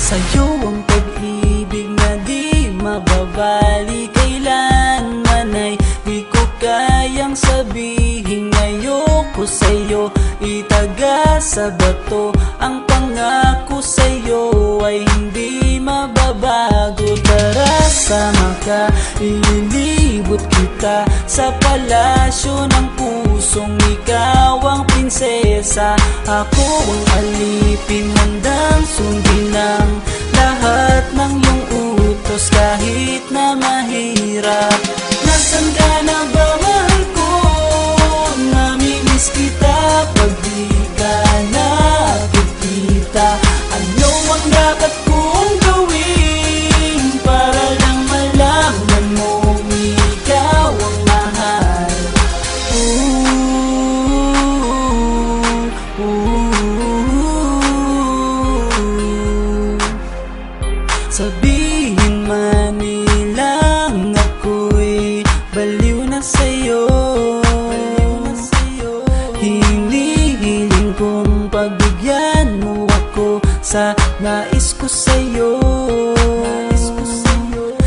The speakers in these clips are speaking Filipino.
Sa'yo ang pag-ibig na di mababali, kailanman ay di ko kayang sabihin. Ayoko sa'yo itaga sa bato, ang pangako sa'yo ay hindi mababago. Tara, sama ka, ililibot kita sa palasyo ng pusong ikaw ang prinsesa. Ako ang alipin, handang sundin ng lahat ng iyong utos kahit na mahirap. Nasaan ka na ba, mahal ko? Namimiss kita pag di ka nakikita. Ano ang dapat kong gawin para lang malaman mo ikaw ang mahal? Sabihin man nilang ako'y baliw na sa'yo, hinihiling kong pagbigyan mo ako sa nais ko sa'yo.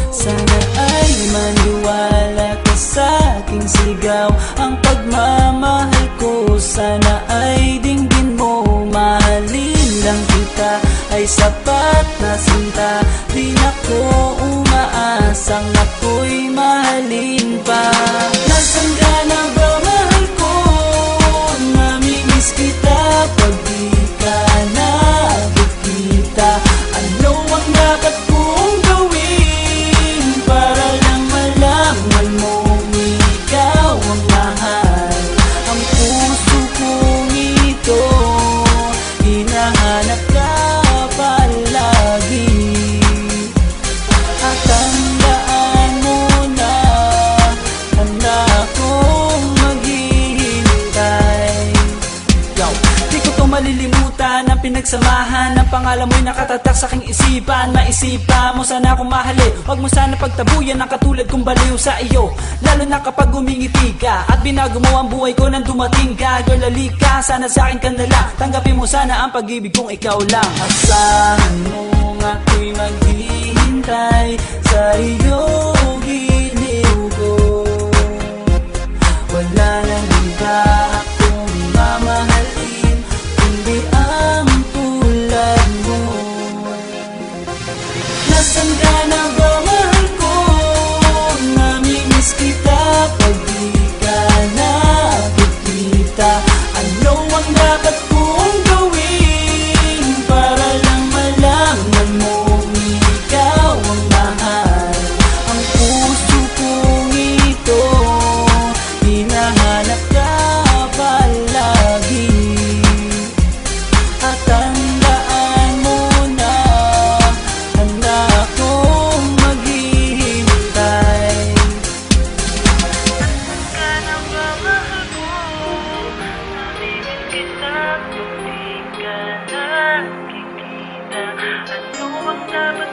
Sana ay maniwala ka sa aking sigaw, ang pagmamahal ko sana ay dinggin mo. Mahalin lang kita ay sapat na sinta, di na ko umaasang ako'y mahalin pa. Nasaan ka na ba, mahal ko? Namimiss kita pag di ka nakikita. Ano ang dapat kong gawin para lang malaman mo ikaw ang mahal? Ang puso kong ito hinahanap ka palagi, at tandaan mo na handa akong maghihintay. Di ko to malilimutan ang pinagsamahan, ang pangalan mo'y nakatatak sa aking isipan. Maisipan mo sana akong mahalin, huwag mo sana pagtabuyan ang katulad kong baliw sa iyo. Lalo na kapag umingiti ka at binago mo ang buhay ko nang dumating ka. Girl, halika, sana sa akin ka na lang, tanggapin mo sana ang pag-ibig kong ikaw lang. Asahan mo ako'y maghihintay sa iyong giliw ko, wala nang iba.